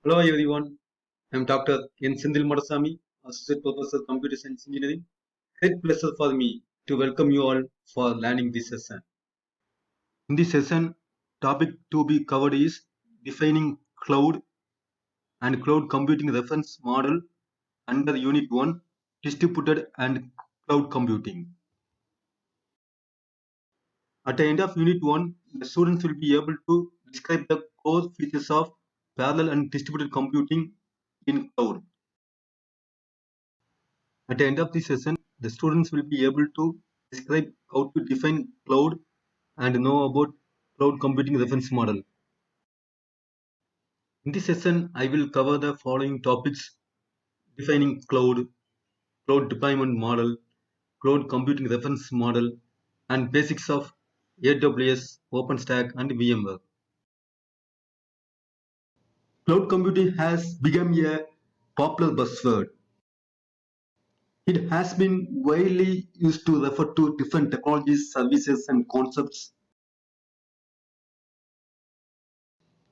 Hello everyone, I'm Dr. N.Senthil, Associate Professor Computer Science Engineering. Great pleasure for me to welcome you all for learning this session. In this session, topic to be covered is defining cloud and cloud computing reference model under Unit 1, distributed and cloud computing. At the end of Unit 1, the students will be able to describe the core features of parallel and distributed computing in cloud. At the end of the session, the students will be able to describe how to define cloud and know about cloud computing reference model. In this session, I will cover the following topics: defining cloud, cloud deployment model, cloud computing reference model, and basics of AWS, OpenStack, and VMware. Cloud computing has become a popular buzzword. It has been widely used to refer to different technologies, services, and concepts.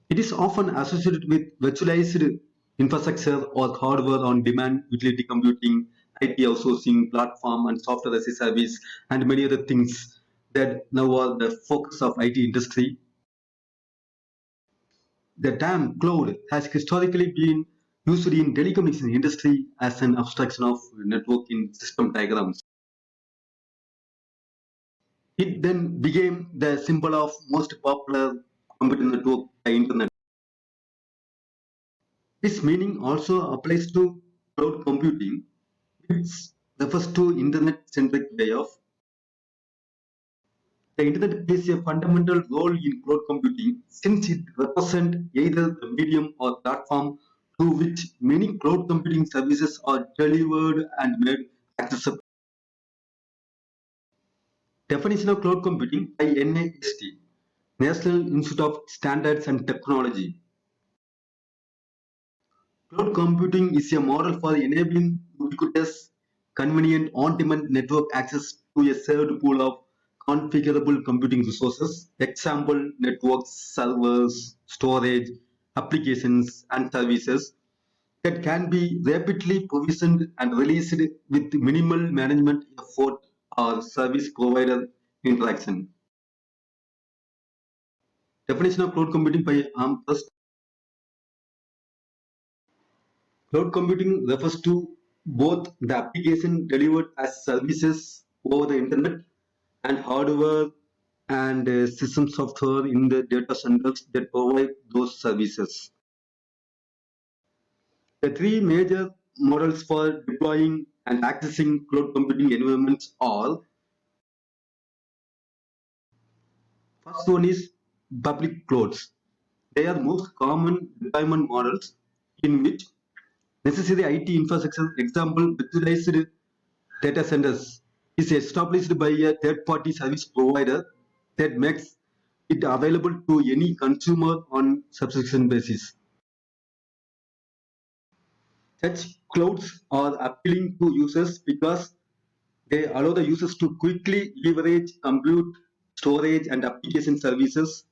It is often associated with virtualized infrastructure or hardware on demand, utility computing, IT outsourcing, platform, and software as a service, and many other things that now are the focus of IT industry. The term cloud has historically been used in telecommunication industry as an abstraction of networking system diagrams. It then became the symbol of most popular computer network, the internet. This meaning also applies to cloud computing, which refers to internet-centric way of. The internet plays a fundamental role in cloud computing since it represents either the medium or platform through which many cloud computing services are delivered and made accessible. Definition of cloud computing by NIST, National Institute of Standards and Technology. Cloud computing is a model for enabling ubiquitous, convenient, on-demand network access to a shared pool of configurable computing resources. Example, networks, servers, storage, applications, and services that can be rapidly provisioned and released with minimal management effort or service provider interaction. Definition of cloud computing by Armstrong. Cloud computing refers to both the application delivered as services over the internet and hardware and system software in the data centers that provide those services. The three major models for deploying and accessing cloud computing environments are: first one is public clouds. They are most common deployment models in which necessary IT infrastructure, example, virtualized data centers, is established by a third-party service provider that makes it available to any consumer on subscription basis. Such clouds are appealing to users because they allow the users to quickly leverage compute, storage, and application services.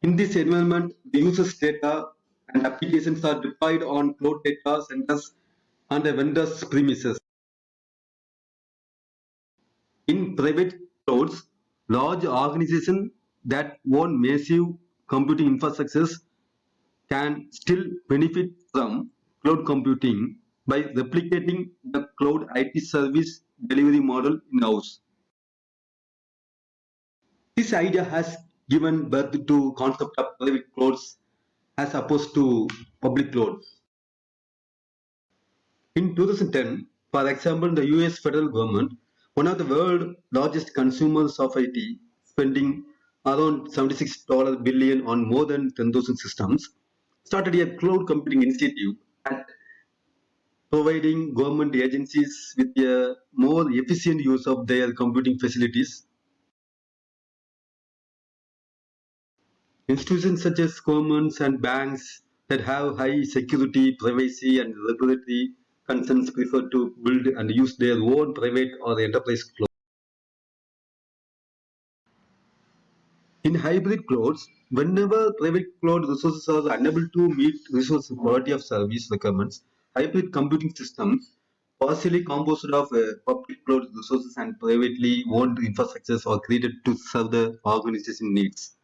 In this environment, the user's data and applications are deployed on cloud data centers on the vendor's premises. In private clouds, large organizations that own massive computing infrastructures can still benefit from cloud computing by replicating the cloud IT service delivery model in-house. This idea has given birth to concept of private clouds as opposed to public clouds. In 2010, for example, the US federal government, one of the world's largest consumers of IT, spending around $76 billion on more than 10,000 systems, started a cloud computing initiative and providing government agencies with a more efficient use of their computing facilities. Institutions such as governments and banks that have high security, privacy, and regulatory concerns prefer to build and use their own private or enterprise cloud. In hybrid clouds, whenever private cloud resources are unable to meet resource quality of service requirements, hybrid computing systems, partially composed of public cloud resources and privately owned infrastructures, are created to serve the organization needs.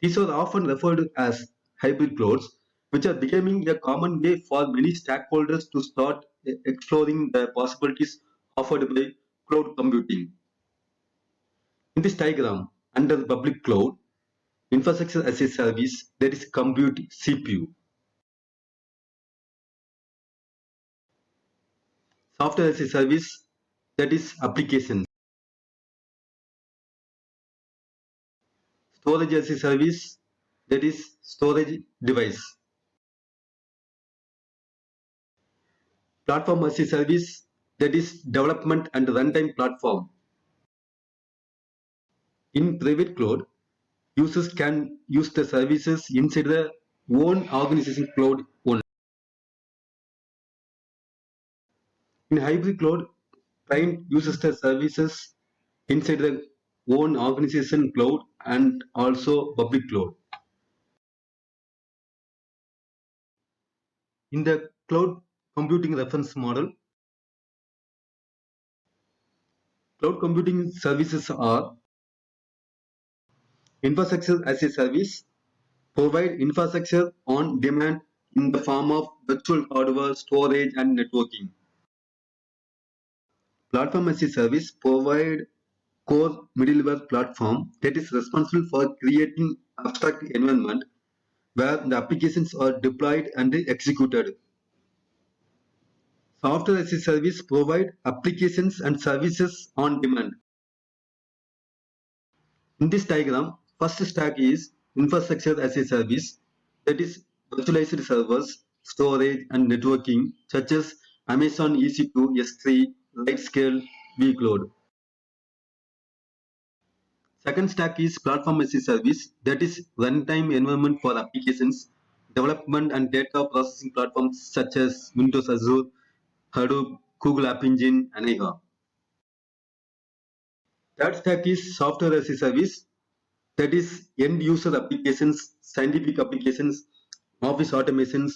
These are often referred as hybrid clouds, which are becoming a common way for many stakeholders to start exploring the possibilities offered by cloud computing. In this diagram, under the public cloud, infrastructure as a service, that is compute CPU. Software as a service, that is application. Storage as a service, that is storage device. Platform as a service, that is development and runtime platform. In private cloud, users can use the services inside their own organization cloud only. In hybrid cloud, client uses the services inside their own organization cloud and also public cloud. In the cloud computing reference model, cloud computing services are infrastructure as a service, provide infrastructure on demand in the form of virtual hardware, storage, and networking. Platform as a service, provide core middleware platform that is responsible for creating abstract environment where the applications are deployed and executed. Software as a service, provide applications and services on demand. In this diagram, first stack is infrastructure as a service, that is virtualized servers, storage and networking such as Amazon EC2, S3, Lightscale, vCloud. Second stack is platform as a service, that is runtime environment for applications, development and data processing platforms such as Windows Azure, Hadoop, Google App Engine, and IHA. Third stack is software as a service, that is end user applications, scientific applications, office automations,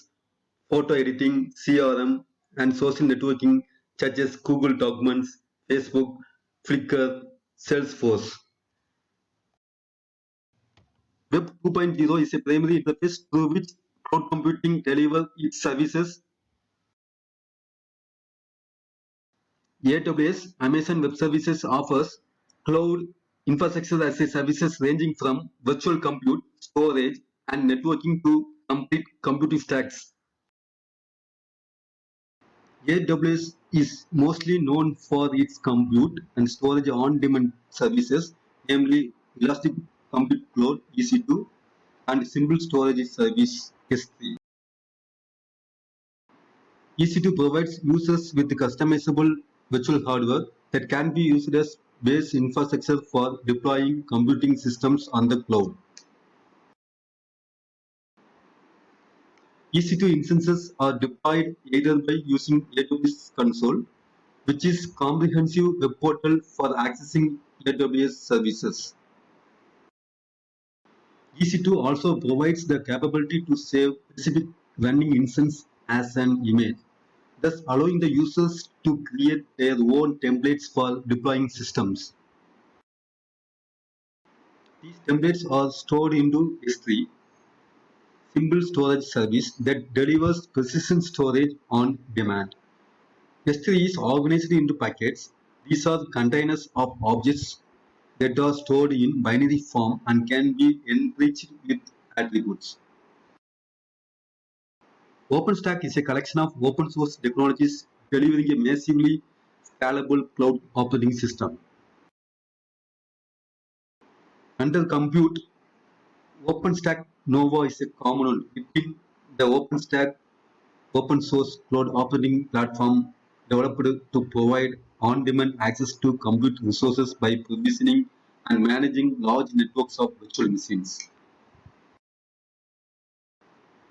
photo editing, CRM, and social networking such as Google Documents, Facebook, Flickr, Salesforce. Web 2.0 is a primary interface through which cloud computing delivers its services. AWS, Amazon Web Services, offers cloud infrastructure as a services ranging from virtual compute, storage, and networking to complete computing stacks. AWS is mostly known for its compute and storage on-demand services, namely Elastic Compute Cloud (EC2) and Simple Storage Service (S3). EC2 provides users with customizable virtual hardware that can be used as base infrastructure for deploying computing systems on the cloud. EC2 instances are deployed either by using AWS Console, which is comprehensive web portal for accessing AWS services. EC2 also provides the capability to save specific running instance as an image, thus allowing the users to create their own templates for deploying systems. These templates are stored into S3, simple storage service that delivers persistent storage on demand. S3 is organized into packets. These are containers of objects that are stored in binary form and can be enriched with attributes. OpenStack is a collection of open source technologies delivering a massively scalable cloud operating system. Under compute, OpenStack Nova is a commonwealth between the OpenStack open source cloud operating platform developed to provide on-demand access to compute resources by provisioning and managing large networks of virtual machines.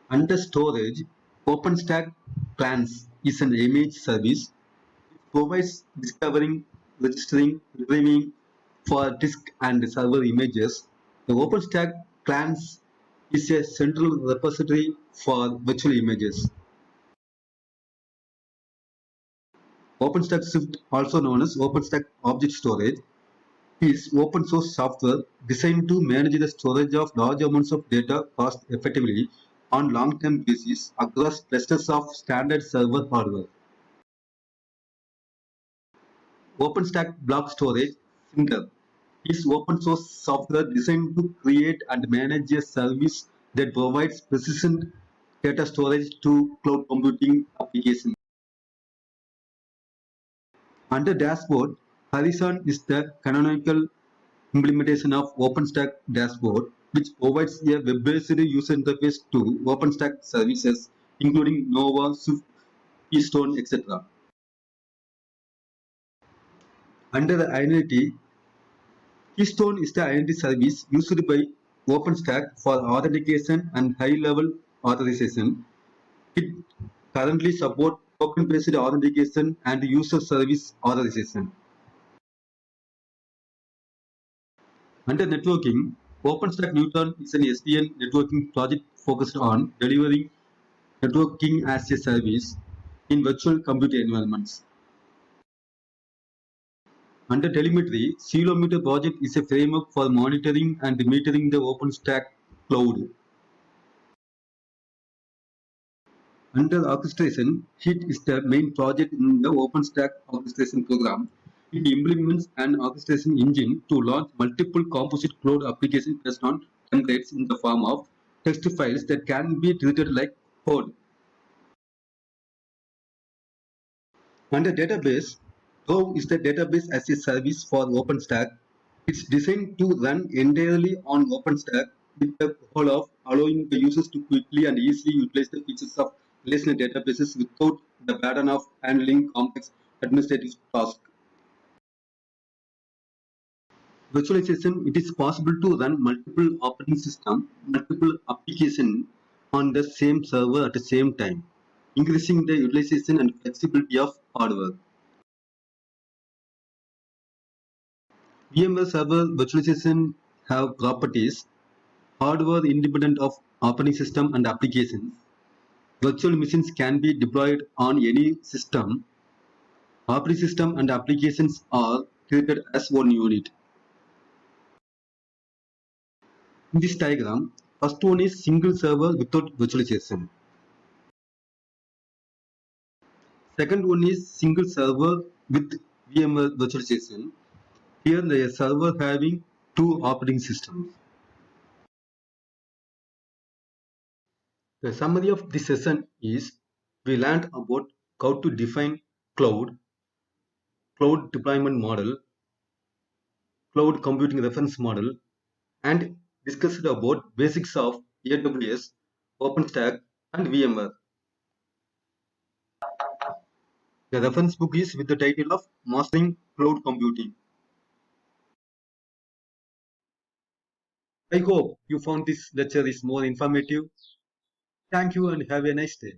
Under storage, OpenStack Plans is an image service. It provides discovering, registering, retrieving, for disk and server images. The OpenStack Clans is a central repository for virtual images. OpenStack Swift, also known as OpenStack Object Storage, is open source software designed to manage the storage of large amounts of data cost effectively on long-term basis across clusters of standard server hardware. OpenStack Block Storage Finger is open source software designed to create and manage a service that provides persistent data storage to cloud computing applications. Under Dashboard, Horizon is the canonical implementation of OpenStack Dashboard, which provides a web-based user interface to OpenStack services, including Nova, Swift, Keystone, etc. Under the identity, Keystone is the identity service used by OpenStack for authentication and high-level authorization. It currently supports token-based authentication and user service authorization. Under networking, OpenStack Newton is an SDN networking project focused on delivering networking as a service in virtual computer environments. Under telemetry, Celometer project is a framework for monitoring and metering the OpenStack cloud. Under orchestration, HIT is the main project in the OpenStack orchestration program. It implements an orchestration engine to launch multiple composite cloud applications based on templates in the form of text files that can be treated like code. Under database, Go is the database as a service for OpenStack. It's designed to run entirely on OpenStack with the goal of allowing the users to quickly and easily utilize the features of relational databases without the burden of handling complex administrative tasks. Virtualization, it is possible to run multiple operating systems, multiple applications on the same server at the same time, increasing the utilization and flexibility of hardware. VMware Server virtualization have properties hardware independent of operating system and applications. Virtual machines can be deployed on any system. Operating system and applications are treated as one unit. In this diagram, first one is single server without virtualization. Second one is single server with VMware virtualization. Here the server having two operating systems. The summary of this session is we learned about how to define cloud deployment model, cloud computing reference model, and discussed about basics of AWS, OpenStack, and VMware. The reference book is with the title of Mastering Cloud Computing. I hope you found this lecture is more informative. Thank you and have a nice day.